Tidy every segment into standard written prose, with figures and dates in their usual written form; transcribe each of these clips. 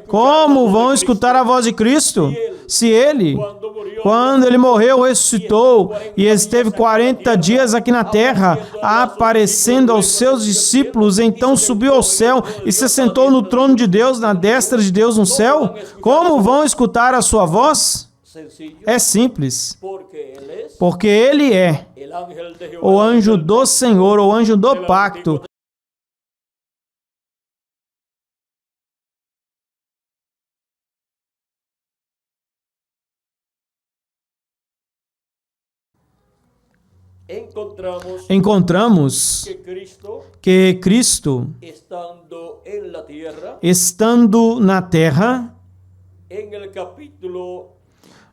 Como vão escutar a voz de Cristo? Se Ele, quando Ele morreu, ressuscitou e esteve 40 dias aqui na terra, aparecendo aos seus discípulos, então subiu ao céu e se sentou no trono de Deus, na destra de Deus no céu? Como vão escutar a sua voz? É simples, porque Ele é o anjo do Senhor, o anjo do pacto. Encontramos que Cristo, estando na terra,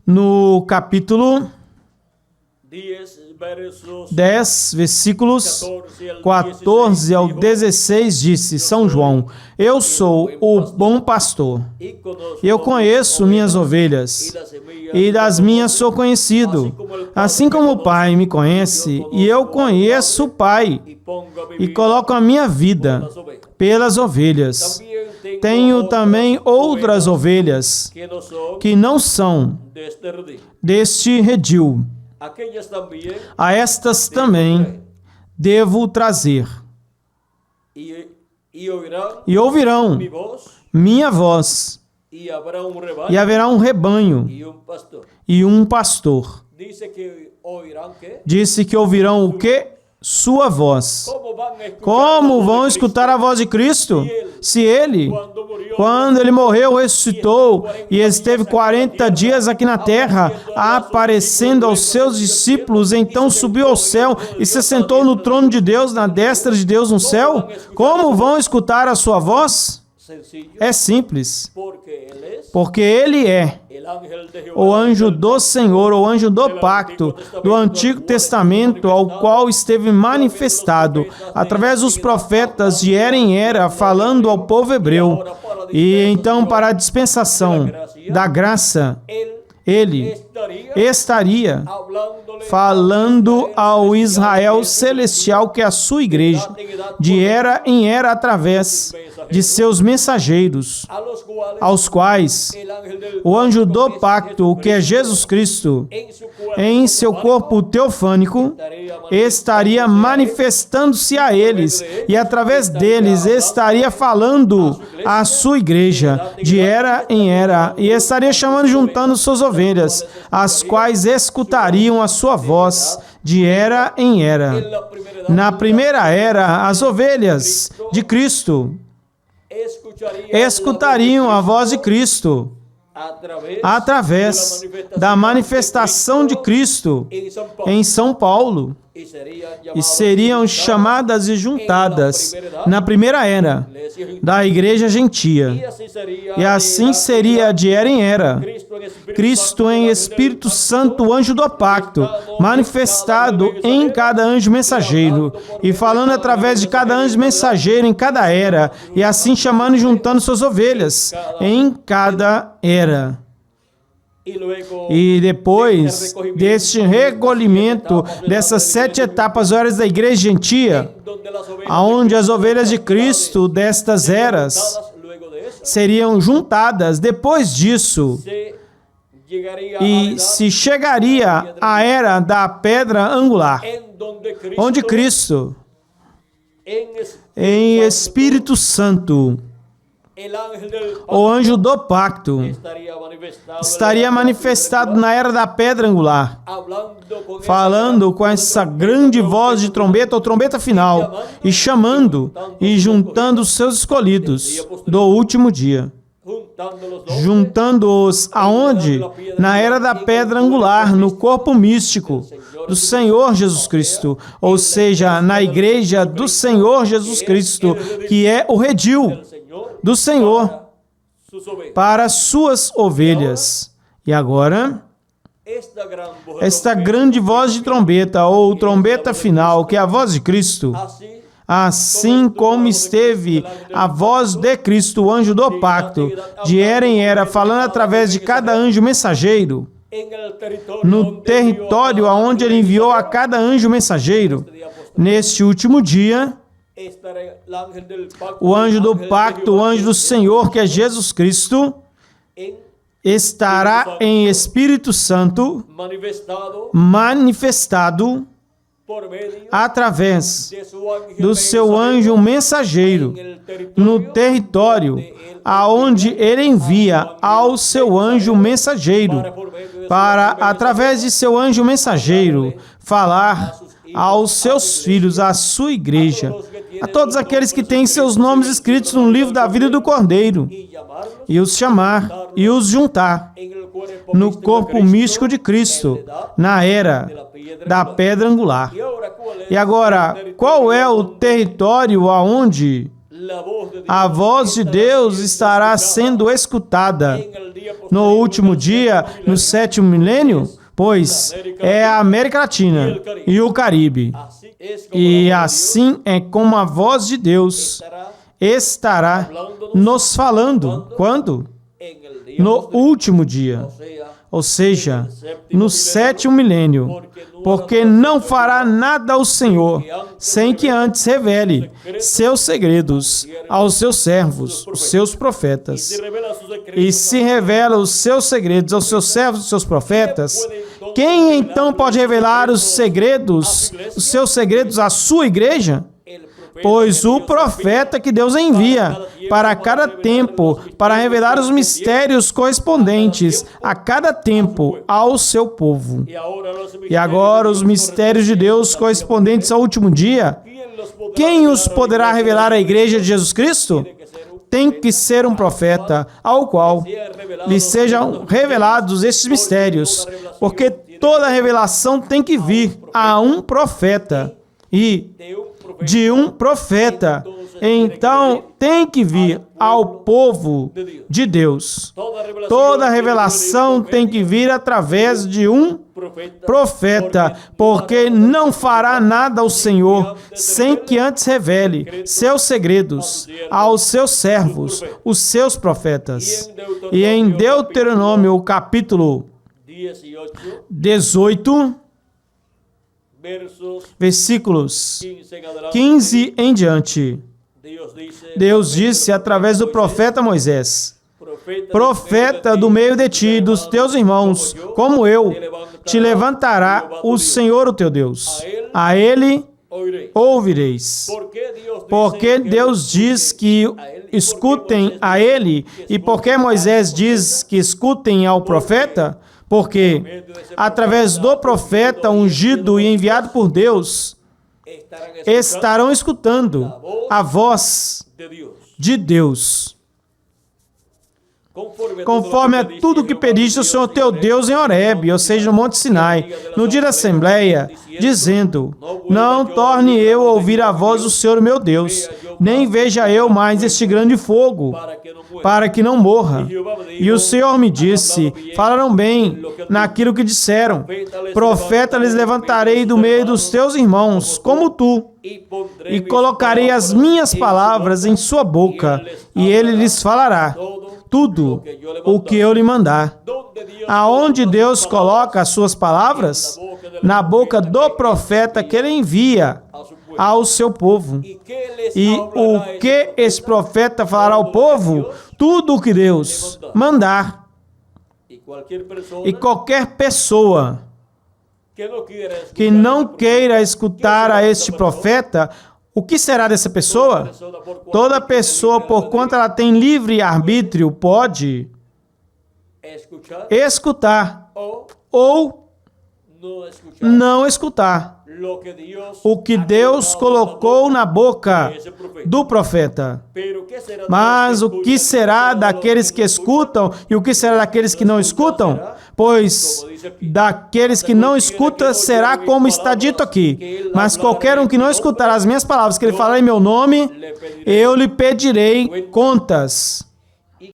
no capítulo 10, versículos 14 ao 16, disse São João: eu sou o bom pastor, eu conheço minhas ovelhas, e das minhas sou conhecido, assim como o Pai me conhece, e eu conheço o Pai, e coloco a minha vida pelas ovelhas. Tenho também outras ovelhas que não são deste redil. A estas também devo trazer. E ouvirão minha voz. E haverá um rebanho e um pastor. Disse que ouvirão o quê? Sua voz. Como vão escutar a voz de Cristo? Se Ele, quando Ele morreu, ressuscitou e esteve 40 dias aqui na terra, aparecendo aos seus discípulos, então subiu ao céu e se sentou no trono de Deus, na destra de Deus no céu? Como vão escutar a sua voz? É simples, porque Ele é o anjo do Senhor, o anjo do pacto do Antigo Testamento, ao qual esteve manifestado através dos profetas de era em era, falando ao povo hebreu. E então, para a dispensação da graça, Ele estaria falando ao Israel celestial, que é a sua igreja, de era em era, através de seus mensageiros, aos quais o anjo do pacto, o que é Jesus Cristo, em seu corpo teofânico, estaria manifestando-se a eles, e através deles estaria falando à sua igreja, de era em era, e estaria chamando e juntando suas ovelhas, as quais escutariam a sua voz de era em era. Na primeira era, as ovelhas de Cristo escutariam a voz de Cristo através da manifestação de Cristo em São Paulo, e seriam chamadas e juntadas na primeira era da igreja gentia. E assim seria de era em era. Cristo em Espírito Santo, o anjo do pacto, manifestado em cada anjo mensageiro, e falando através de cada anjo mensageiro em cada era, e assim chamando e juntando suas ovelhas em cada era. E depois deste recolhimento, dessas 7 etapas horas da igreja gentia, aonde as ovelhas de Cristo destas eras seriam juntadas, depois disso, e se chegaria à era da pedra angular, onde Cristo, em Espírito Santo, o anjo do pacto, estaria manifestado na era da pedra angular, falando com essa grande voz de trombeta, ou trombeta final, e chamando e juntando os seus escolhidos do último dia. Juntando-os aonde? Na era da pedra angular, no corpo místico do Senhor Jesus Cristo, ou seja, na igreja do Senhor Jesus Cristo, que é o redil do Senhor para suas ovelhas. E agora, esta grande voz de trombeta, ou trombeta final, que é a voz de Cristo, assim como esteve a voz de Cristo, o anjo do pacto, de era em era, falando através de cada anjo mensageiro, no território aonde ele enviou a cada anjo mensageiro, neste último dia, O anjo do pacto, o anjo do Senhor, que é Jesus Cristo, estará em Espírito Santo manifestado através do seu anjo mensageiro no território aonde ele envia ao seu anjo mensageiro para, através de seu anjo mensageiro, falar aos seus filhos, à sua igreja, a todos aqueles que têm seus nomes escritos no livro da vida do Cordeiro, e os chamar e os juntar no corpo místico de Cristo, na era da pedra angular. E agora, qual é o território aonde a voz de Deus estará sendo escutada no último dia, no 7º milênio? Pois é a América Latina e o Caribe. E assim é como a voz de Deus estará nos falando. Quando? No último dia. Ou seja, no 7º milênio. Porque não fará nada o Senhor sem que antes revele seus segredos aos seus servos, os seus profetas. E se revela os seus segredos aos seus servos, os seus profetas, quem então pode revelar os seus segredos à sua igreja? Pois o profeta que Deus envia para cada tempo, para revelar os mistérios correspondentes a cada tempo ao seu povo. E agora os mistérios de Deus correspondentes ao último dia, quem os poderá revelar à igreja de Jesus Cristo? Tem que ser um profeta ao qual lhe sejam revelados esses mistérios, porque toda revelação tem que vir a um profeta e de um profeta. Então, tem que vir ao povo de Deus. Toda revelação tem que vir através de um profeta, porque não fará nada ao Senhor sem que antes revele seus segredos aos seus servos, os seus profetas. E em Deuteronômio, capítulo 18, versículos 15 em diante, Deus disse através do profeta Moisés: profeta do meio de ti, dos teus irmãos, como eu, te levantará o Senhor, o teu Deus. A ele ouvireis. Porque Deus diz que escutem a ele, e porque Moisés diz que escutem ao profeta? Porque, através do profeta ungido e enviado por Deus, estarão escutando a voz de Deus, conforme a tudo que pediste ao Senhor teu Deus em Horebe, ou seja, no Monte Sinai, no dia da Assembleia, dizendo: não torne eu a ouvir a voz do Senhor meu Deus, nem veja eu mais este grande fogo, para que não morra. E o Senhor me disse: falaram bem naquilo que disseram. Profeta lhes levantarei do meio dos teus irmãos, como tu, e colocarei as minhas palavras em sua boca, e ele lhes falará tudo o que eu lhe mandar. Aonde Deus coloca as suas palavras? Na boca do profeta que ele envia ao seu povo. E o que esse profeta falará ao povo? Tudo o que Deus mandar. E qualquer pessoa que não queira escutar a este profeta, o que será dessa pessoa? Toda pessoa, por quanto ela tem livre arbítrio, pode escutar ou não escutar o que Deus colocou na boca do profeta. Mas o que será daqueles que escutam e o que será daqueles que não escutam? Pois daqueles que não escutam será como está dito aqui: mas qualquer um que não escutar as minhas palavras que ele falar em meu nome, eu lhe pedirei contas.